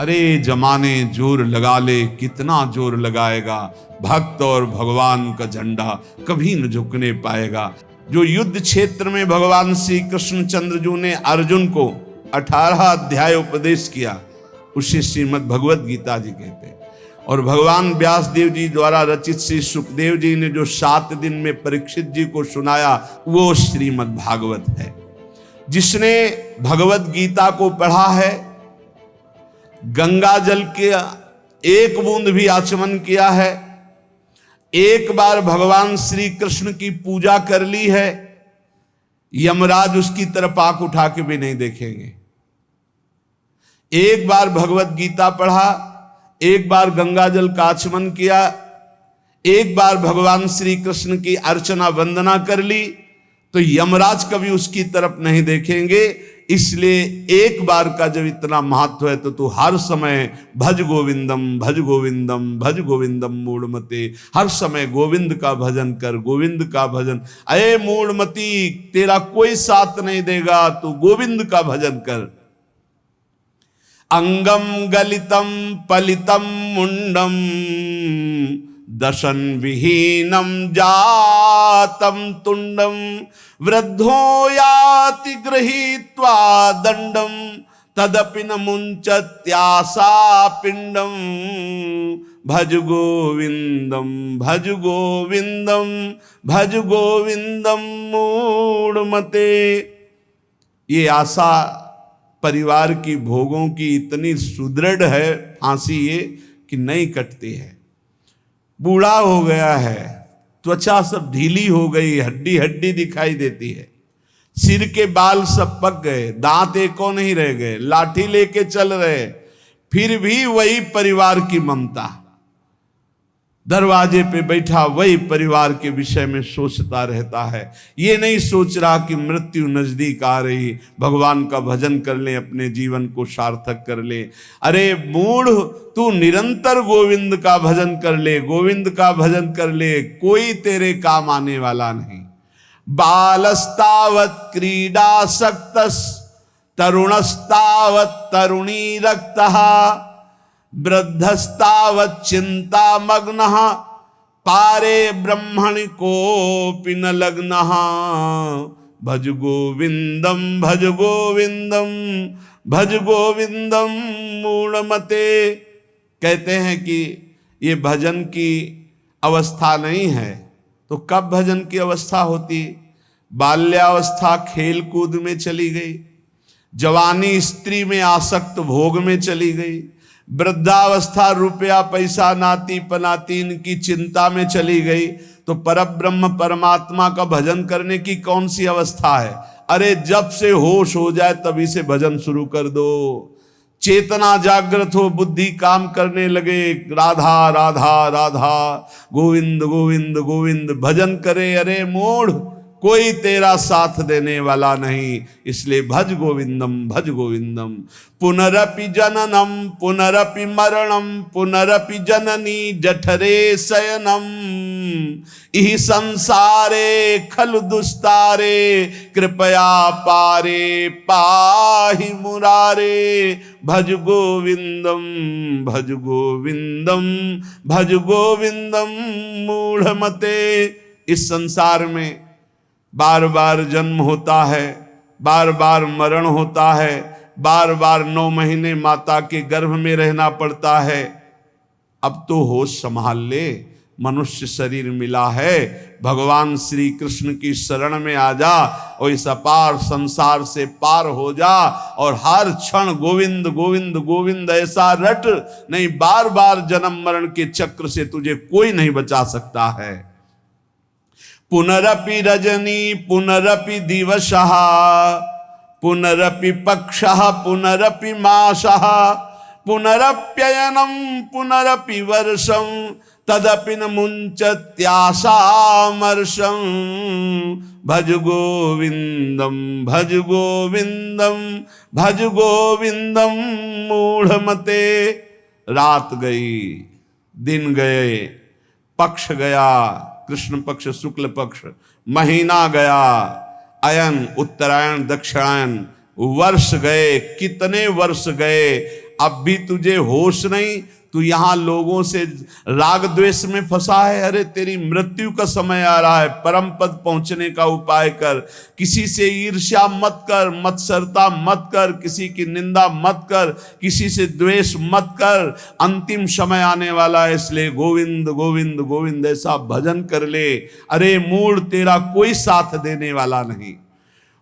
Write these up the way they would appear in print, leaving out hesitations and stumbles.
अरे जमाने जोर लगा ले, कितना जोर लगाएगा, भक्त और भगवान का झंडा कभी न झुकने पाएगा। जो युद्ध क्षेत्र में भगवान श्री कृष्ण चंद्रजू ने अर्जुन को 18 अध्याय उपदेश किया, उसे श्रीमद् भगवत गीता जी कहते हैं। और भगवान व्यास देव जी द्वारा रचित श्री सुखदेव जी ने जो 7 दिन में परीक्षित जी को सुनाया, वो श्रीमद् भागवत है। जिसने भगवत गीता को पढ़ा है, गंगा जल के एक बूंद भी आचमन किया है, एक बार भगवान श्री कृष्ण की पूजा कर ली है, यमराज उसकी तरफ आंख उठा के भी नहीं देखेंगे। एक बार भगवत गीता पढ़ा, एक बार गंगा जल का आचमन किया, एक बार भगवान श्री कृष्ण की अर्चना वंदना कर ली, तो यमराज कभी उसकी तरफ नहीं देखेंगे। इसलिए एक बार का जब इतना महत्व है, तो तू हर समय भज गोविंदम भज गोविंदम भज गोविंदम मूढ़मते, हर समय गोविंद का भजन कर, गोविंद का भजन। अये मूढ़मती, तेरा कोई साथ नहीं देगा, तू गोविंद का भजन कर। अंगम गलितम पलितम मुंडम दशन विहीनम जातम तुंडम वृद्धो याति गृहीत्वा दंडम तदपि न मुंचत्यासा पिंडम भज गोविंदम भज गोविंदम भज गोविंदम मूढ़मते। ये आशा परिवार की भोगों की इतनी सुदृढ़ है फांसी ये कि नहीं कटती है। बूढ़ा हो गया है, त्वचा सब ढीली हो गई, हड्डी हड्डी दिखाई देती है, सिर के बाल सब पक गए, दांत एको नहीं रह गए, लाठी लेके चल रहे, फिर भी वही परिवार की ममता। दरवाजे पे बैठा वही परिवार के विषय में सोचता रहता है। ये नहीं सोच रहा कि मृत्यु नजदीक आ रही, भगवान का भजन कर ले, अपने जीवन को सार्थक कर ले। अरे मूढ़, तू निरंतर गोविंद का भजन कर ले, गोविंद का भजन कर ले, कोई तेरे काम आने वाला नहीं। बालस्तावत क्रीडासक्तस् तरुणस्तावत तरुणी रक्तः वृद्धस्तावत् चिंता मग्नः पारे ब्रह्मणि कोऽपि न लग्नः भज गोविंदम भज गोविंदम भज गोविंदम मूढ़मते। कहते हैं कि ये भजन की अवस्था नहीं है, तो कब भजन की अवस्था होती? बाल्यावस्था खेल कूद में चली गई, जवानी स्त्री में आसक्त भोग में चली गई, वृद्धावस्था रुपया पैसा नाती पनाती इनकी चिंता में चली गई, तो परब्रह्म परमात्मा का भजन करने की कौन सी अवस्था है? अरे जब से होश हो जाए तभी से भजन शुरू कर दो। चेतना जागृत हो, बुद्धि काम करने लगे, राधा राधा राधा गोविंद गोविंद गोविंद भजन करे। अरे मूढ़, कोई तेरा साथ देने वाला नहीं, इसलिए भज गोविंदम भज गोविंदम। पुनरपि जननम पुनरपि मरणम पुनरपि जननी जठरे शयनम इहि संसारे खलु दुस्तारे कृपया पारे पाहि मुरारे भज गोविंदम भज गोविंदम भज गोविंदम मूढ़मते। इस संसार में बार बार जन्म होता है, बार बार मरण होता है, बार बार 9 महीने माता के गर्भ में रहना पड़ता है। अब तो होश संभाल ले, मनुष्य शरीर मिला है, भगवान श्री कृष्ण की शरण में आ जा और इस अपार संसार से पार हो जा, और हर क्षण गोविंद गोविंद गोविंद ऐसा रट, नहीं बार बार जन्म मरण के चक्र से तुझे कोई नहीं बचा सकता है। पुनरपि रजनी पुनरपि दिवसः पुनरपि पक्षः पुनरपि मासः पुनरप्ययनं पुनरपि वर्षं तदपि न मुंचत्यासामर्षं भज गोविंदम भज गोविंदम भज गोविंदम मूढ़मते। रात गई, दिन गए, पक्ष गया, कृष्ण पक्ष शुक्ल पक्ष, महीना गया, अयन उत्तरायण दक्षिणायन, वर्ष गए, कितने वर्ष गए, अब भी तुझे होश नहीं, तू यहां लोगों से राग द्वेष में फंसा है। अरे तेरी मृत्यु का समय आ रहा है, परम पद पहुंचने का उपाय कर। किसी से ईर्ष्या मत कर, मत्सरता मत कर, किसी की निंदा मत कर, किसी से द्वेष मत कर। अंतिम समय आने वाला है, इसलिए गोविंद गोविंद गोविंद ऐसा भजन कर ले। अरे मूड तेरा कोई साथ देने वाला नहीं।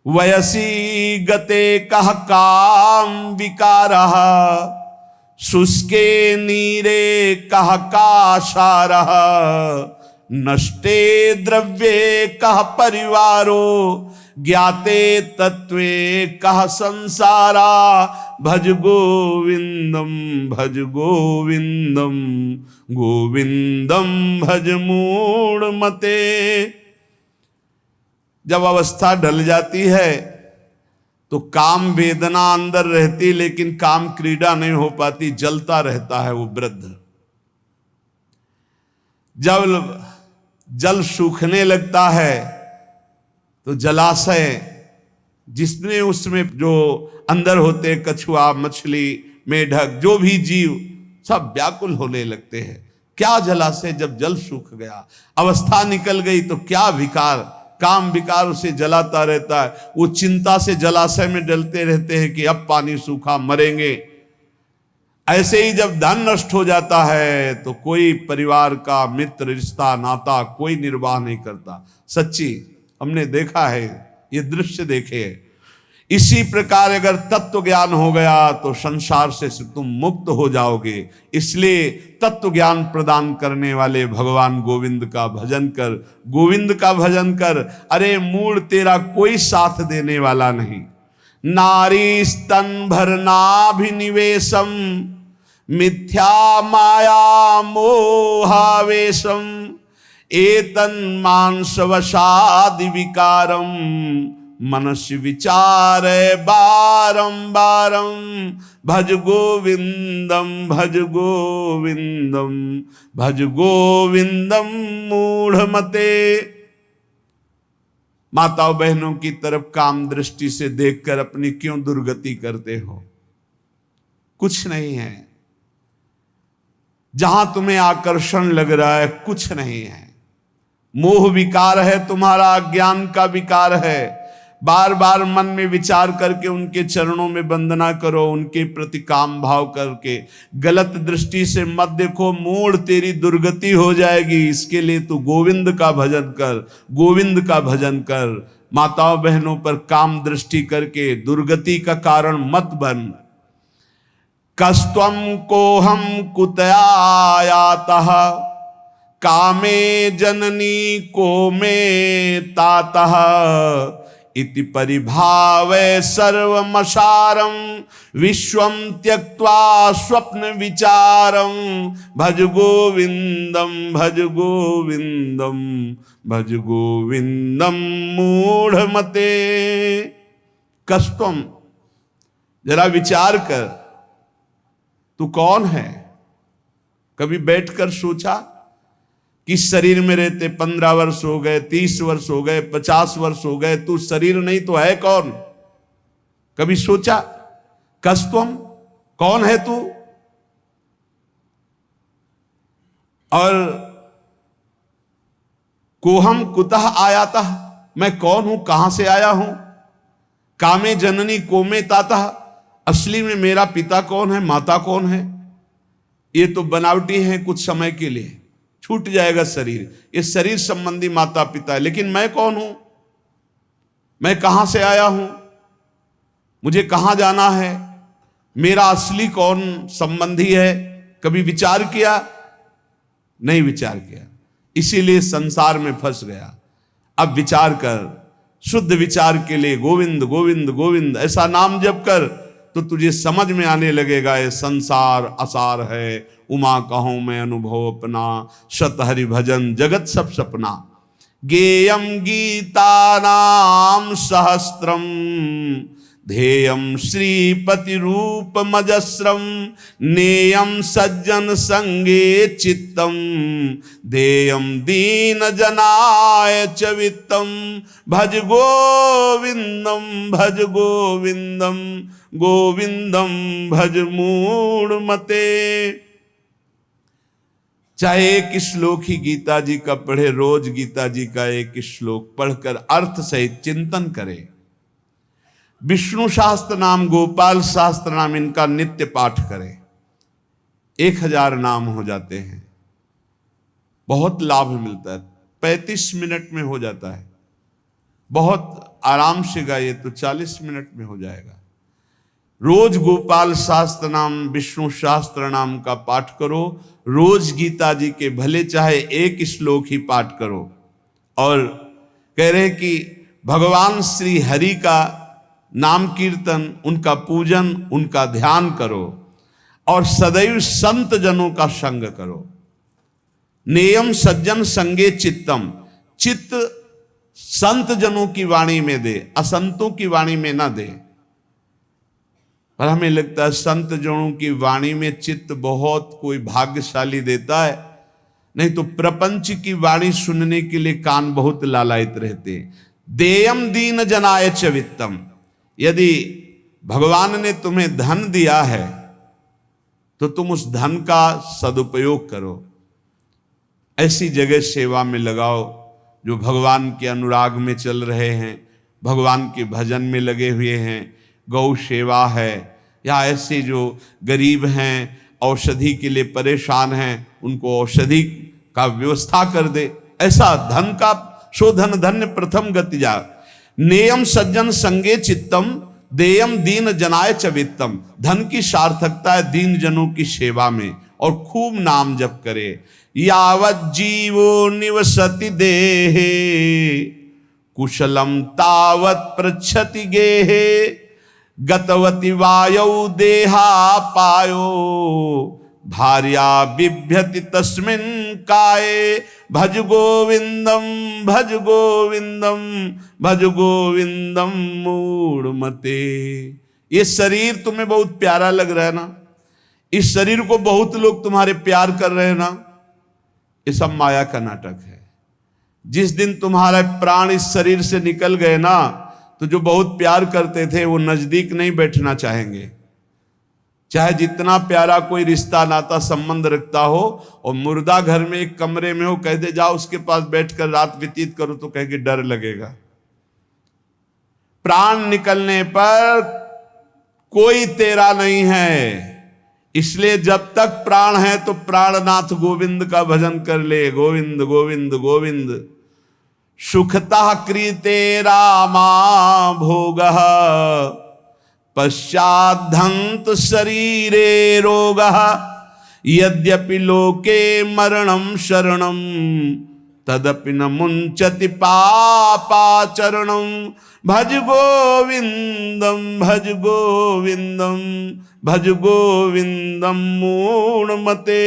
वयसी गते कह काम विकारः, शुष्के नीरे कह काशारः, नष्टे द्रव्ये कह परिवारो, ज्ञाते तत्वे कह संसारा। भज गोविंदम भज गोविंदम, गोविंदम भज मूढ़मते। जब अवस्था ढल जाती है तो काम वेदना अंदर रहती, लेकिन काम क्रीड़ा नहीं हो पाती, जलता रहता है वो वृद्ध। जब जल सूखने लगता है तो जलाशय जिसमें उसमें जो अंदर होते, कछुआ, मछली, मेढक, जो भी जीव सब व्याकुल होने लगते हैं। क्या जलाशय, जब जल सूख गया, अवस्था निकल गई तो क्या विकार, काम विकार उसे जलाता रहता है। वो चिंता से जलाशय में डलते रहते हैं कि अब पानी सूखा, मरेंगे। ऐसे ही जब धन नष्ट हो जाता है तो कोई परिवार का मित्र, रिश्ता, नाता कोई निर्वाह नहीं करता। सच्ची हमने देखा है, ये दृश्य देखे हैं। इसी प्रकार अगर तत्व ज्ञान हो गया तो संसार से तुम मुक्त हो जाओगे। इसलिए तत्व ज्ञान प्रदान करने वाले भगवान गोविंद का भजन कर, गोविंद का भजन कर। अरे मूड तेरा कोई साथ देने वाला नहीं। नारी स्तन भरनाभिनिवेशम, मिथ्या माया मोहावेशम, एतन मांसवशादि विकारम, मनस्य विचार बारंबारम। भज गोविंदम भज गोविंदम भज गोविंदम मूढ़मते। माताओं बहनों की तरफ काम दृष्टि से देखकर अपनी क्यों दुर्गति करते हो? कुछ नहीं है। जहां तुम्हें आकर्षण लग रहा है कुछ नहीं है। मोह विकार है तुम्हारा, अज्ञान का विकार है। बार बार मन में विचार करके उनके चरणों में वंदना करो, उनके प्रति काम भाव करके। गलत दृष्टि से मत देखो, मूड तेरी दुर्गति हो जाएगी। इसके लिए तू गोविंद का भजन कर, गोविंद का भजन कर। माताओं बहनों पर काम दृष्टि करके दुर्गति का कारण मत बन। कस्त्वं कोहम कुतयायातः, कामे जननी को में तातः, इति परिभावे सर्वमसारं, विश्वं त्यक्त्वा स्वप्न विचारं। भज गोविंदम भज गोविंदम भज गोविंदम मूढ़मते। कस्त्वम, जरा विचार कर, तू कौन है? कभी बैठकर सोचा कि शरीर में रहते 15 वर्ष हो गए, 30 वर्ष हो गए, 50 वर्ष हो गए, तू शरीर नहीं तो है कौन? कभी सोचा? कस्त्वम, कौन है तू? और कोहम कुतः आयातः, मैं कौन हूं, कहां से आया हूं? कामे जननी कोमे तातः, असली में मेरा पिता कौन है, माता कौन है? ये तो बनावटी है, कुछ समय के लिए छूट जाएगा शरीर। ये शरीर संबंधी माता पिता है, लेकिन मैं कौन हूं? मैं कहां से आया हूं? मुझे कहां जाना है? मेरा असली कौन संबंधी है? कभी विचार किया? नहीं विचार किया, इसीलिए संसार में फंस गया। अब विचार कर, शुद्ध विचार के लिए गोविंद गोविंद गोविंद ऐसा नाम जप कर तो तुझे समझ में आने लगेगा ये संसार असार है। उमा कहूं मैं अनुभव अपना, शत हरि भजन जगत सब सपना। गेयम गीता नाम सहस्त्रम, ध्येयम श्रीपति रूप मजस्रम। नेयम सज्जन संगे चित्तम, देयम दीन जनाय च वित्तम। भज गोविंदम भज गोविंदम गोविंदम भज मूढ़मते। चाहे एक श्लोक ही गीता जी का पढ़े, रोज गीता जी का एक श्लोक पढ़कर अर्थ सहित चिंतन करे। विष्णु शास्त्र नाम, गोपाल शास्त्र नाम, इनका नित्य पाठ करें। 1000 नाम हो जाते हैं, बहुत लाभ मिलता है। 35 मिनट में हो जाता है, बहुत आराम से गाइए तो 40 मिनट में हो जाएगा। रोज गोपाल शास्त्र नाम, विष्णु शास्त्र नाम का पाठ करो। रोज गीता जी के भले चाहे एक श्लोक ही पाठ करो। और कह रहे कि भगवान श्री हरि का नाम कीर्तन, उनका पूजन, उनका ध्यान करो और सदैव संत जनों का संग करो। नेयम सज्जन संगे चित्तम, चित्त संत जनों की वाणी में दे, असंतों की वाणी में ना दे। पर हमें लगता है संत जनों की वाणी में चित्त बहुत कोई भाग्यशाली देता है, नहीं तो प्रपंच की वाणी सुनने के लिए कान बहुत लालायित रहते। देयम दीन जनाय च वित्तम, यदि भगवान ने तुम्हें धन दिया है तो तुम उस धन का सदुपयोग करो। ऐसी जगह सेवा में लगाओ जो भगवान के अनुराग में चल रहे हैं, भगवान के भजन में लगे हुए हैं। गौ सेवा है, या ऐसे जो गरीब हैं, औषधि के लिए परेशान हैं, उनको औषधि का व्यवस्था कर दे। ऐसा धन का शोधन धन्य प्रथम गति जा। नेयम सज्जन संगे चित्तम, देयम दीन जनाय च वित्तम। धन की सार्थकता है दीन जनों की सेवा में, और खूब नाम जप करे। यावत जीवो निवसति देहे, कुशलम तावत पृच्छति गेहे। गतवति वायौ देहा पायो, भार्या बिभ्यति तस्मिन् काये। भज गोविंदम भज गोविंदम भज गोविंदम मूढ़मते। ये शरीर तुम्हें बहुत प्यारा लग रहा है ना, इस शरीर को बहुत लोग तुम्हारे प्यार कर रहे हैं ना, ये सब माया का नाटक है। जिस दिन तुम्हारा प्राण इस शरीर से निकल गए ना, तो जो बहुत प्यार करते थे वो नजदीक नहीं बैठना चाहेंगे। चाहे जितना प्यारा कोई रिश्ता नाता संबंध रखता हो, और मुर्दा घर में एक कमरे में हो, कह दे जाओ उसके पास बैठकर रात व्यतीत करो, तो कहेंगे डर लगेगा। प्राण निकलने पर कोई तेरा नहीं है, इसलिए जब तक प्राण है तो प्राणनाथ गोविंद का भजन कर ले। गोविंद गोविंद गोविंद। सुखतः क्रीते रामा भोगः, पश्चाद्धंत शरीरे रोगः। यद्यपि लोके मरणं शरणं, तदपि न मुंचति पापाचरणं। भज गोविंदम भज गोविंदम भज गोविंदम मूढ़मते।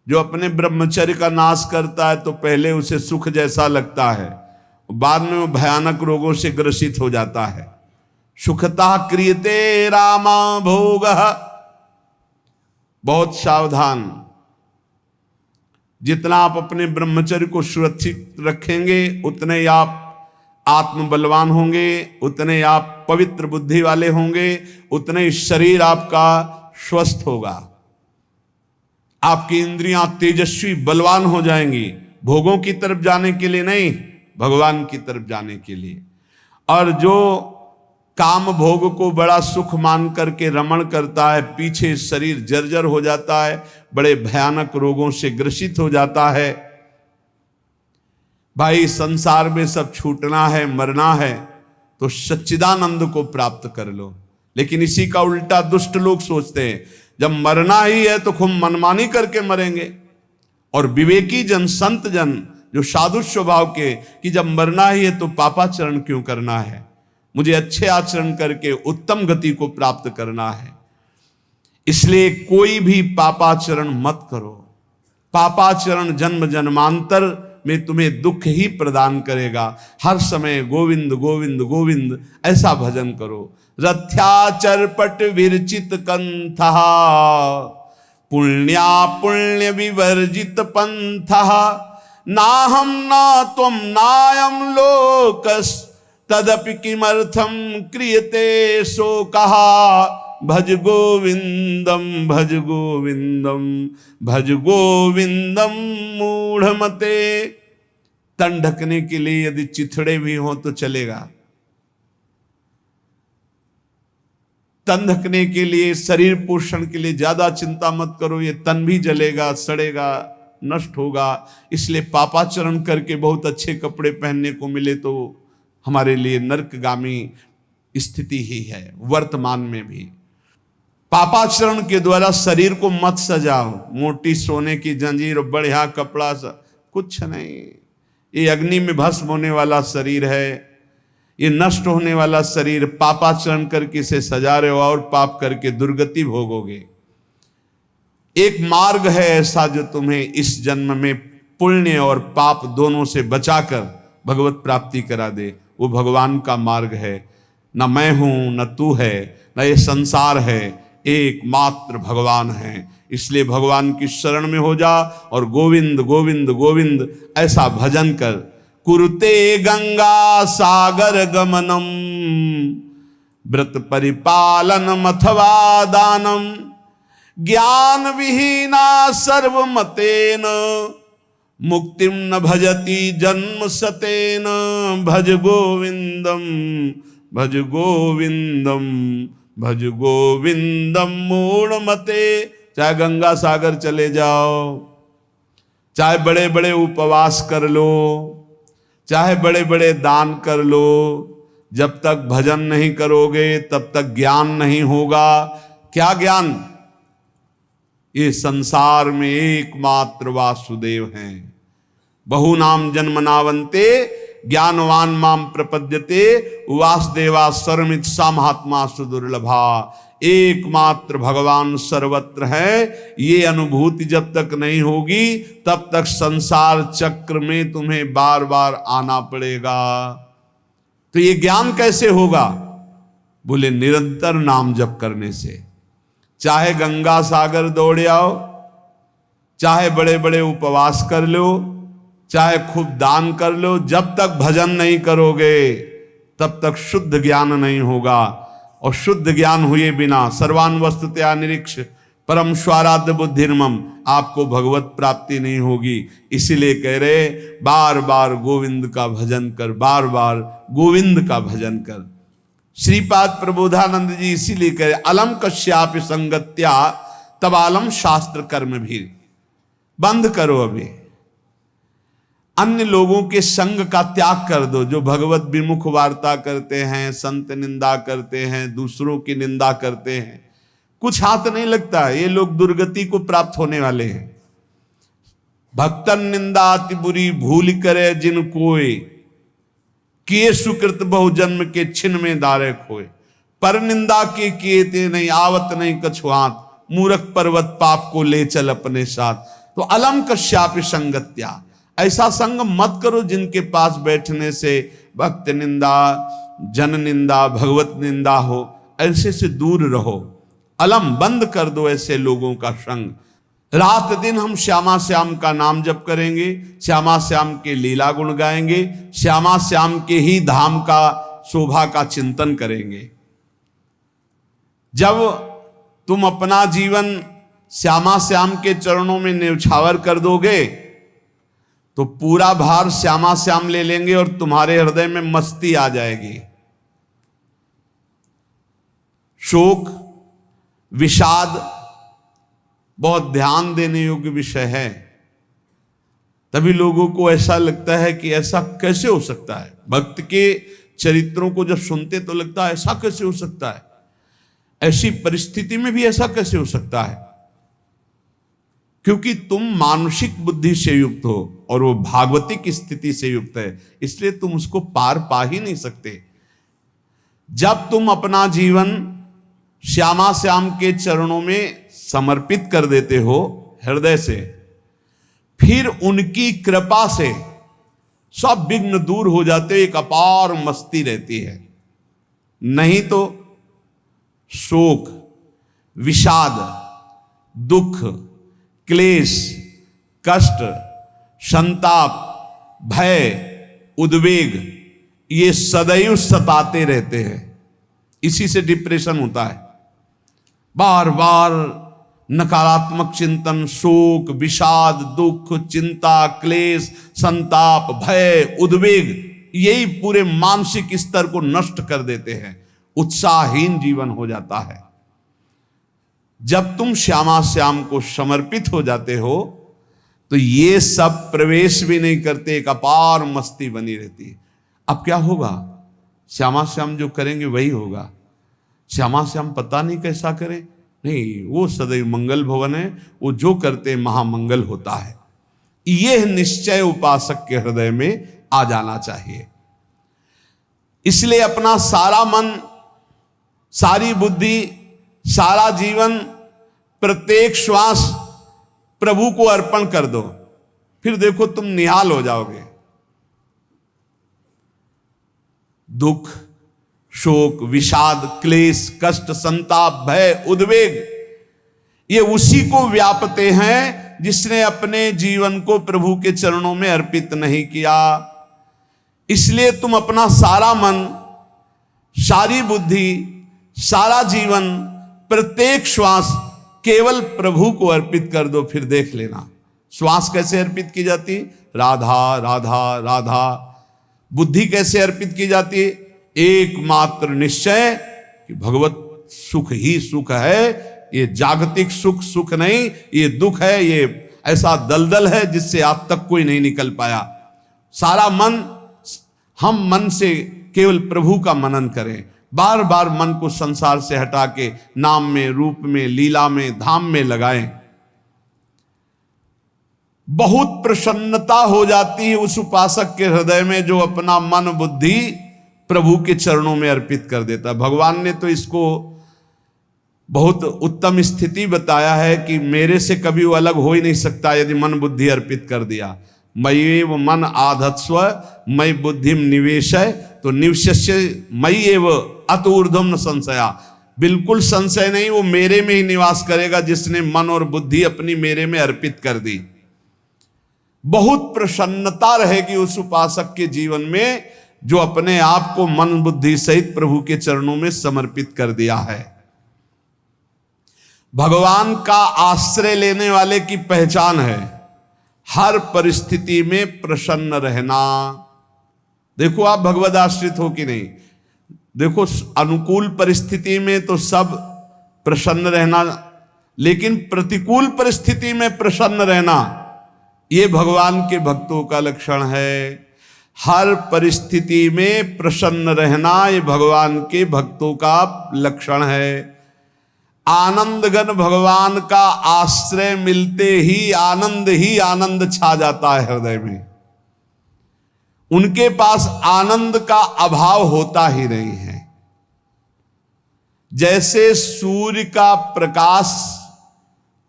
जो अपने ब्रह्मचर्य का नाश करता है तो पहले उसे सुख जैसा लगता है, बाद में वो भयानक रोगों से ग्रसित हो जाता है। सुखता क्रियते रामा भोगः। बहुत सावधान। जितना आप अपने ब्रह्मचर्य को सुरक्षित रखेंगे, उतने ही आप आत्मबलवान होंगे, उतने आप पवित्र बुद्धि वाले होंगे, उतने ही शरीर आपका स्वस्थ होगा। आपकी इंद्रियां तेजस्वी बलवान हो जाएंगी, भोगों की तरफ जाने के लिए नहीं, भगवान की तरफ जाने के लिए। और जो काम भोग को बड़ा सुख मान करके रमण करता है, पीछे शरीर जर्जर हो जाता है, बड़े भयानक रोगों से ग्रसित हो जाता है। भाई संसार में सब छूटना है, मरना है, तो सच्चिदानंद को प्राप्त कर लो। लेकिन इसी का उल्टा दुष्ट लोग सोचते हैं, जब मरना ही है तो खूब मनमानी करके मरेंगे। और विवेकी जन, संत जन, जो साधु स्वभाव के, कि जब मरना ही है तो पापाचरण क्यों करना है, मुझे अच्छे आचरण करके उत्तम गति को प्राप्त करना है। इसलिए कोई भी पापाचरण मत करो। पापाचरण जन्म जन्मांतर में तुम्हें दुख ही प्रदान करेगा। हर समय गोविंद गोविंद गोविंद ऐसा भजन करो। रथ्याचरपट विरचित कंथः, पुण्या पुण्य विवर्जित पंथः। नाहं न त्वं नायं लोकस्, तदपि किमर्थम क्रियते शोकः भज गोविंदम भज गोविंदम भज गोविंदम मूढ़मते। तन ढकने के लिए यदि चिथड़े भी हों तो चलेगा, तन ढकने के लिए, शरीर पोषण के लिए ज्यादा चिंता मत करो, ये तन भी जलेगा, सड़ेगा, नष्ट होगा। इसलिए पापाचरण करके बहुत अच्छे कपड़े पहनने को मिले तो हमारे लिए नरकगामी स्थिति ही है। वर्तमान में भी पापाचरण के द्वारा शरीर को मत सजाओ, मोटी सोने की जंजीर, बढ़िया कपड़ा, कुछ नहीं। ये अग्नि में भस्म होने वाला शरीर है, ये नष्ट होने वाला शरीर। पापाचरण करके इसे सजा रहे हो और पाप करके दुर्गति भोगोगे। एक मार्ग है ऐसा जो तुम्हें इस जन्म में पुण्य और पाप दोनों से बचाकर भगवत प्राप्ति करा दे। वो भगवान का मार्ग है। न मैं हूं, न तू है, न ये संसार है, एकमात्र भगवान है। इसलिए भगवान की शरण में हो जा और गोविंद गोविंद गोविंद ऐसा भजन कर। कुरुते गंगा सागर गमनम व्रत परिपालनम अथवा दानम ज्ञान विहीना सर्वमतेन मुक्तिम न भजति जन्म सतेन भज गोविंदम भज गोविंदम भज गोविंदम मूढ़मते। चाहे गंगा सागर चले जाओ, चाहे बड़े बड़े उपवास कर लो, चाहे बड़े बड़े दान कर लो, जब तक भजन नहीं करोगे तब तक ज्ञान नहीं होगा। क्या ज्ञान? ये संसार में एकमात्र वासुदेव हैं। बहु नाम जन्मनावन्ते ज्ञानवान माम प्रपद्यते वासुदेवा सर्वमित सा महात्मा सुदुर्लभा। एकमात्र भगवान सर्वत्र है। ये अनुभूति जब तक नहीं होगी तब तक संसार चक्र में तुम्हें बार बार आना पड़ेगा। तो ये ज्ञान कैसे होगा? बोले निरंतर नाम जप करने से। चाहे गंगा सागर दौड़ आओ, चाहे बड़े बड़े उपवास कर लो, चाहे खूब दान कर लो, जब तक भजन नहीं करोगे तब तक शुद्ध ज्ञान नहीं होगा। और शुद्ध ज्ञान हुए बिना सर्वान वस्तुतया निरीक्ष परम स्वाराध्य बुद्धिर्मम, आपको भगवत प्राप्ति नहीं होगी। इसीलिए कह रहे बार बार गोविंद का भजन कर, बार बार गोविंद का भजन कर। श्रीपाद प्रबोधानंद जी इसीलिए कह रहे अलम कश्यापि संगत्या तबालम शास्त्र कर्म भी। बंद करो, अभी अन्य लोगों के संग का त्याग कर दो। जो भगवत विमुख वार्ता करते हैं, संत निंदा करते हैं, दूसरों की निंदा करते हैं, कुछ हाथ नहीं लगता। ये लोग दुर्गति को प्राप्त होने वाले हैं। भक्तन निंदा अति बुरी भूल करे जिन कोय, किए सुकृत बहु जन्म के छिन में दारे खोए। पर निंदा के किए ते नहीं आवत नहीं कछुआत, मूर्ख पर्वत पाप को ले चल अपने साथ। तो अलम कश्यापि संगत्या, ऐसा संग मत करो जिनके पास बैठने से भक्त निंदा, जन निंदा, भगवत निंदा हो। ऐसे से दूर रहो। अलम बंद कर दो ऐसे लोगों का संग। रात दिन हम श्यामा श्याम का नाम जप करेंगे, श्यामा श्याम के लीला गुण गाएंगे, श्यामा श्याम के ही धाम का शोभा का चिंतन करेंगे। जब तुम अपना जीवन श्यामा श्याम के चरणों में न्यौछावर कर दोगे तो पूरा भार श्यामा श्याम ले लेंगे और तुम्हारे हृदय में मस्ती आ जाएगी। शोक, विषाद बहुत ध्यान देने योग्य विषय है। तभी लोगों को ऐसा लगता है कि ऐसा कैसे हो सकता है। भक्त के चरित्रों को जब सुनते तो लगता है ऐसा कैसे हो सकता है, ऐसी परिस्थिति में भी ऐसा कैसे हो सकता है। क्योंकि तुम मानसिक बुद्धि से युक्त हो और वो भागवतिक स्थिति से युक्त है, इसलिए तुम उसको पार पा ही नहीं सकते। जब तुम अपना जीवन श्यामा श्याम के चरणों में समर्पित कर देते हो हृदय से, फिर उनकी कृपा से सब विघ्न दूर हो जाते, एक अपार मस्ती रहती है। नहीं तो शोक, विषाद, दुख, क्लेश, कष्ट, संताप, भय, उद्वेग, ये सदैव सताते रहते हैं। इसी से डिप्रेशन होता है। बार बार नकारात्मक चिंतन, शोक, विषाद, दुख, चिंता, क्लेश, संताप, भय, उद्वेग, यही पूरे मानसिक स्तर को नष्ट कर देते हैं। उत्साहहीन जीवन हो जाता है। जब तुम श्यामा श्याम को समर्पित हो जाते हो तो ये सब प्रवेश भी नहीं करते, एक अपार मस्ती बनी रहती है। अब क्या होगा? श्यामा श्याम जो करेंगे वही होगा। श्यामा श्याम पता नहीं कैसा करे, नहीं, वो सदैव मंगल भवन है, वो जो करते महामंगल होता है। यह निश्चय उपासक के हृदय में आ जाना चाहिए। इसलिए अपना सारा मन, सारी बुद्धि, सारा जीवन, प्रत्येक श्वास प्रभु को अर्पण कर दो। फिर देखो तुम निहाल हो जाओगे। दुख, शोक, विषाद, क्लेश, कष्ट, संताप, भय, उद्वेग, ये उसी को व्यापते हैं जिसने अपने जीवन को प्रभु के चरणों में अर्पित नहीं किया। इसलिए तुम अपना सारा मन, सारी बुद्धि, सारा जीवन, प्रत्येक श्वास केवल प्रभु को अर्पित कर दो। फिर देख लेना श्वास कैसे अर्पित की जाती, राधा राधा राधा। बुद्धि कैसे अर्पित की जाती है? एकमात्र निश्चय कि भगवत सुख ही सुख है। ये जागतिक सुख सुख नहीं, ये दुख है, ये ऐसा दलदल है जिससे आज तक कोई नहीं निकल पाया। सारा मन, हम मन से केवल प्रभु का मनन करें। बार बार मन को संसार से हटा के नाम में, रूप में, लीला में, धाम में लगाएं। बहुत प्रसन्नता हो जाती है उस उपासक के हृदय में जो अपना मन बुद्धि प्रभु के चरणों में अर्पित कर देता। भगवान ने तो इसको बहुत उत्तम स्थिति बताया है कि मेरे से कभी वो अलग हो ही नहीं सकता यदि मन बुद्धि अर्पित कर दिया। मय्येव मन आधत्स्व मयि बुद्धिम निवेशय, तो निवश्य मय्येव अत ऊर्ध्वं न संशया। बिल्कुल संशय नहीं, वो मेरे में ही निवास करेगा जिसने मन और बुद्धि अपनी मेरे में अर्पित कर दी। बहुत प्रसन्नता रहेगी उस उपासक के जीवन में जो अपने आप को मन बुद्धि सहित प्रभु के चरणों में समर्पित कर दिया है। भगवान का आश्रय लेने वाले की पहचान है हर परिस्थिति में प्रसन्न रहना। देखो आप भगवद आश्रित हो कि नहीं, देखो अनुकूल परिस्थिति में तो सब प्रसन्न रहना, लेकिन प्रतिकूल परिस्थिति में प्रसन्न रहना ये भगवान के भक्तों का लक्षण है। हर परिस्थिति में प्रसन्न रहना ये भगवान के भक्तों का लक्षण है। आनंदगन भगवान का आश्रय मिलते ही आनंद छा जाता है हृदय में। उनके पास आनंद का अभाव होता ही नहीं है। जैसे सूर्य का प्रकाश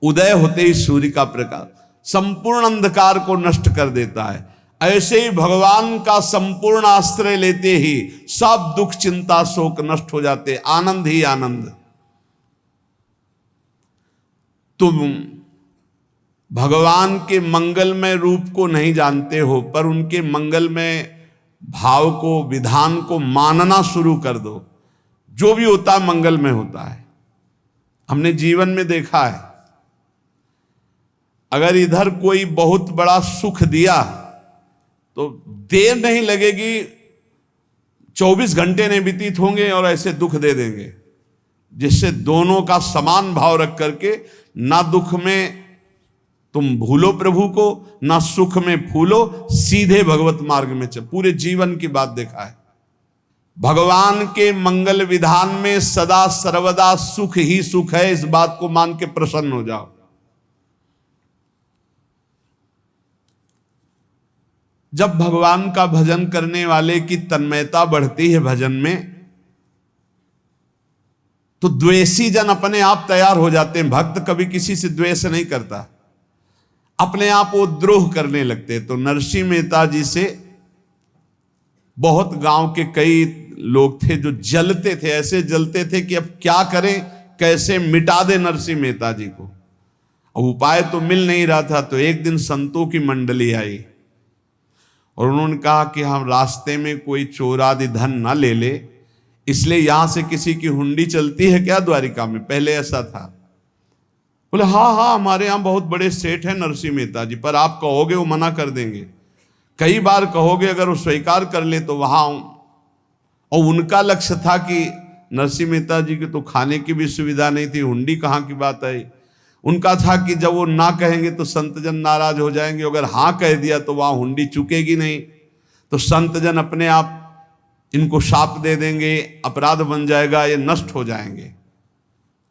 उदय होते ही सूर्य का प्रकाश संपूर्ण अंधकार को नष्ट कर देता है, ऐसे ही भगवान का संपूर्ण आश्रय लेते ही सब दुख चिंता शोक नष्ट हो जाते, आनंद ही आनंद। तुम भगवान के मंगलमय रूप को नहीं जानते हो, पर उनके मंगलमय भाव को, विधान को मानना शुरू कर दो। जो भी होता है मंगलमय होता है। हमने जीवन में देखा है, अगर इधर कोई बहुत बड़ा सुख दिया तो देर नहीं लगेगी, 24 घंटे नहीं व्यतीत होंगे और ऐसे दुख दे देंगे, जिससे दोनों का समान भाव रख करके ना दुख में तुम भूलो प्रभु को, ना सुख में फूलो, सीधे भगवत मार्ग में चल। पूरे जीवन की बात देखा है। भगवान के मंगल विधान में सदा सर्वदा सुख ही सुख है, इस बात को मान के प्रसन्न हो जाओ। जब भगवान का भजन करने वाले की तन्मयता बढ़ती है भजन में, तो द्वेषी जन अपने आप तैयार हो जाते हैं। भक्त कभी किसी से द्वेष नहीं करता, अपने आप वो द्रोह करने लगते। तो नरसिंह मेहता जी से बहुत गांव के कई लोग थे जो जलते थे, ऐसे जलते थे कि अब क्या करें, कैसे मिटा दे नरसिंह मेहता जी को। अब उपाय तो मिल नहीं रहा था। तो एक दिन संतों की मंडली आई, और उन्होंने कहा कि हम रास्ते में कोई चोर आदि धन ना ले ले, इसलिए यहां से किसी की हुंडी चलती है क्या द्वारिका में? पहले ऐसा था। बोले हाँ हाँ, हमारे यहाँ बहुत बड़े सेठ हैं नरसिंह मेहता जी, पर आप कहोगे वो मना कर देंगे। कई बार कहोगे, अगर वो स्वीकार कर ले तो वहां। और उनका लक्ष्य था कि नरसिंह मेहता जी की तो खाने की भी सुविधा नहीं थी, हुंडी कहाँ की बात आई। उनका था कि जब वो ना कहेंगे तो संतजन नाराज हो जाएंगे, अगर हाँ कह दिया तो वहां हुंडी चुकेगी नहीं, तो संतजन अपने आप इनको शाप दे देंगे, अपराध बन जाएगा, ये नष्ट हो जाएंगे।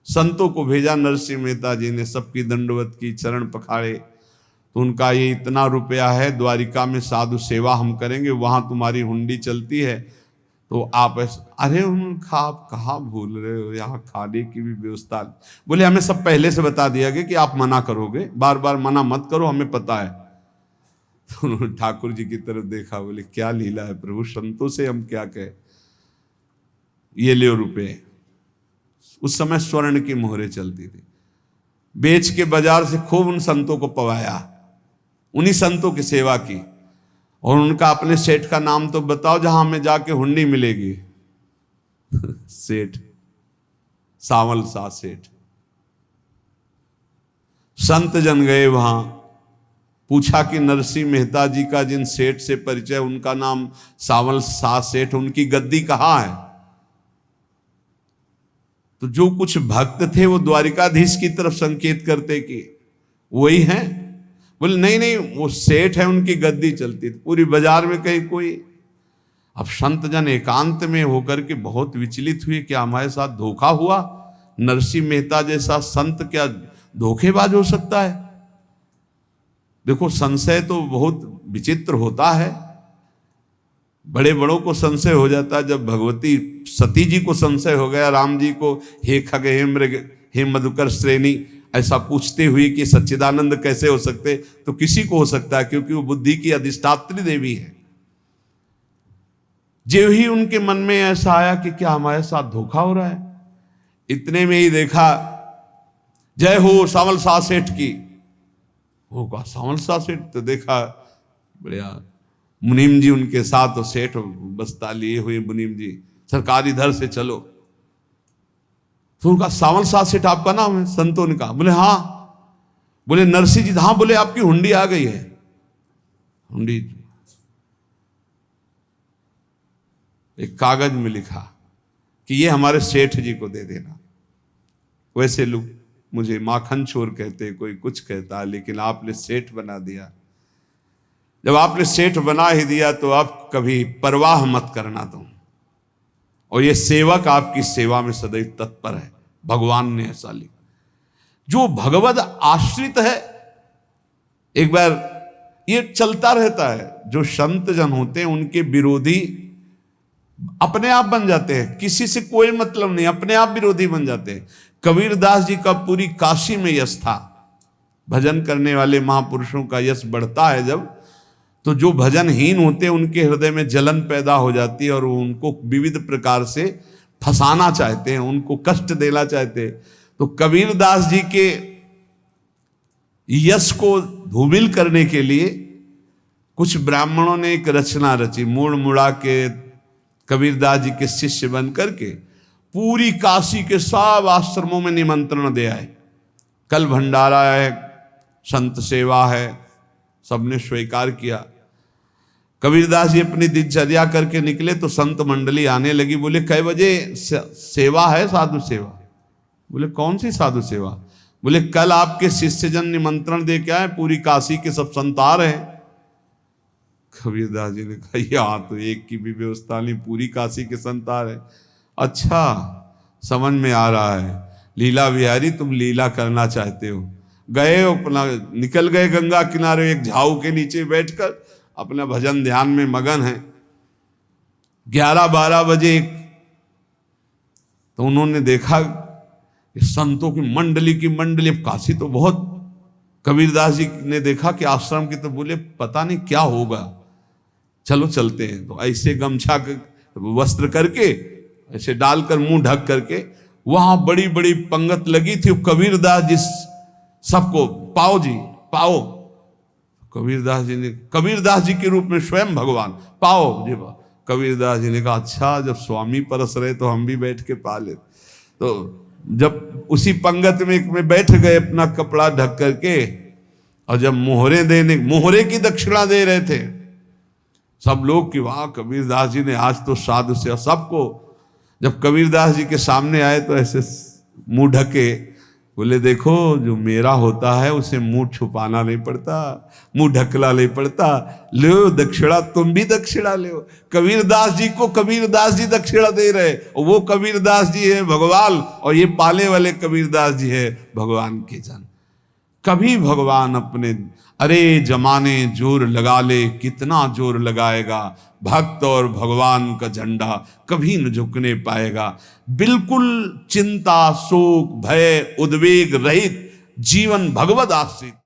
संतों को भेजा नरसिंह मेहता जी ने, सबकी दंडवत की, चरण पखाड़े। तो उनका ये इतना रुपया है, द्वारिका में साधु सेवा हम करेंगे, वहां तुम्हारी हुंडी चलती है तो आप अरे उनका आप कहाँ भूल रहे हो, यहाँ खाने की भी व्यवस्था। बोले हमें सब पहले से बता दिया गया कि आप मना करोगे, बार बार मना मत करो, हमें पता है। तो उन्होंने ठाकुर जी की तरफ देखा, बोले क्या लीला है प्रभु, संतों से हम क्या कहें, ये ले रुपये। उस समय स्वर्ण की मोहरें चलती थी, बेच के बाजार से खूब उन संतों को पवाया, उन्हीं संतों की सेवा की। और उनका अपने सेठ का नाम तो बताओ जहां हमें जाके हुंडी मिलेगी। सेठ सावल सा सेठ। संत जन गए वहां, पूछा कि नरसिंह मेहता जी का जिन सेठ से परिचय, उनका नाम सावल सा सेठ, उनकी गद्दी कहाँ है? तो जो कुछ भक्त थे वो द्वारिकाधीश की तरफ संकेत करते कि वही हैं। बोले नहीं नहीं, वो सेठ है, उनकी गद्दी चलती थी, पूरी बाजार में कहीं कोई। अब संत जन एकांत में होकर के बहुत विचलित हुए, क्या हमारे साथ धोखा हुआ? नरसिंह मेहता जैसा संत क्या धोखेबाज हो सकता है? देखो संशय तो बहुत विचित्र होता है, बड़े बड़ों को संशय हो जाता है। जब भगवती सती जी को संशय हो गया, राम जी को हे खग हे मृग हे मधुकर श्रेणी ऐसा पूछते हुए कि सच्चिदानंद कैसे हो सकते, तो किसी को हो सकता है, क्योंकि वो बुद्धि की अधिष्ठात्री देवी है। जो ही उनके मन में ऐसा आया कि क्या हमारे साथ धोखा हो रहा है, इतने में ही देखा जय हो सावल सा सेठ की। होगा सावल सा सेठ, तो देखा बढ़िया मुनीम जी उनके साथ, और सेठ बस्ता लिए हुए मुनीम जी, सरकार इधर से चलो। तो उनका सावल सा सेठ आपका नाम है? संतों ने कहा। बोले हाँ। बोले नरसिंह जी, हाँ। बोले आपकी हुंडी आ गई है। हुंडी एक कागज में लिखा कि ये हमारे सेठ जी को दे देना। वैसे लोग मुझे माखन चोर कहते, कोई कुछ कहता, लेकिन आपने सेठ बना दिया। जब आपने सेठ बना ही दिया तो आप कभी परवाह मत करना तुम। और ये सेवक आपकी सेवा में सदैव तत्पर है, भगवान ने ऐसा लिखा। जो भगवद आश्रित है, एक बार ये चलता रहता है, जो संत जन होते हैं उनके विरोधी अपने आप बन जाते हैं, किसी से कोई मतलब नहीं, अपने आप विरोधी बन जाते हैं। कबीरदास जी का पूरी काशी में यश था। भजन करने वाले महापुरुषों का यश बढ़ता है जब, तो जो भजनहीन होते हैं उनके हृदय में जलन पैदा हो जाती है, और वो उनको विविध प्रकार से फंसाना चाहते हैं, उनको कष्ट देना चाहते हैं। तो कबीरदास जी के यश को धूमिल करने के लिए कुछ ब्राह्मणों ने एक रचना रची, मूड़ मुड़ा के कबीरदास जी के शिष्य बन करके पूरी काशी के सब आश्रमों में निमंत्रण दे आए। कल भंडारा है, संत सेवा है, सबने स्वीकार किया। कबीरदास जी अपनी दिनचर्या करके निकले तो संत मंडली आने लगी। बोले कै बजे सेवा है? साधु सेवा। बोले कौन सी साधु सेवा? बोले कल आपके शिष्यजन निमंत्रण दे के आए, पूरी काशी के सब संत आ रहे हैं। कबीरदास जी ने कहा यहाँ तो एक की भी व्यवस्था नहीं, पूरी काशी के संत आ रहे। अच्छा समझ में आ रहा है, लीला बिहारी तुम लीला करना चाहते हो। गए अपना निकल गए गंगा किनारे, एक झाऊ के नीचे बैठकर अपना भजन ध्यान में मगन है। 11-12 बजे तो उन्होंने देखा संतों की मंडली, अब काशी तो बहुत। कबीरदास जी ने देखा कि आश्रम की, तो बोले पता नहीं क्या होगा, चलो चलते हैं। तो ऐसे गमछा वस्त्र करके ऐसे डालकर मुंह ढक करके, वहां बड़ी बड़ी पंगत लगी थी। कबीरदास जी सबको पाओ जी पाओ। कबीरदास जी ने, कबीरदास जी के रूप में स्वयं भगवान पाओ जी। कबीरदास जी ने कहा अच्छा जब स्वामी परस रहे तो हम भी बैठ के पा ले। तो जब उसी पंगत में बैठ गए अपना कपड़ा ढक करके, और जब मोहरे की दक्षिणा दे रहे थे सब लोग कि वाह कबीरदास जी ने आज तो साधु से, सबको जब कबीरदास जी के सामने आए तो ऐसे मुंह ढके, बोले देखो जो मेरा होता है उसे मुंह छुपाना नहीं पड़ता, मुंह ढकला नहीं पड़ता, लो दक्षिणा, तुम भी दक्षिणा लो। कबीरदास जी को कबीरदास जी दक्षिणा दे रहे, और वो कबीरदास जी है भगवान, और ये पाले वाले कबीरदास जी है भगवान के जन। कभी भगवान अपने, अरे जमाने जोर लगा ले कितना जोर लगाएगा, भक्त और भगवान का झंडा कभी न झुकने पाएगा। बिल्कुल चिंता शोक भय उद्वेग रहित जीवन भगवद आश्रित।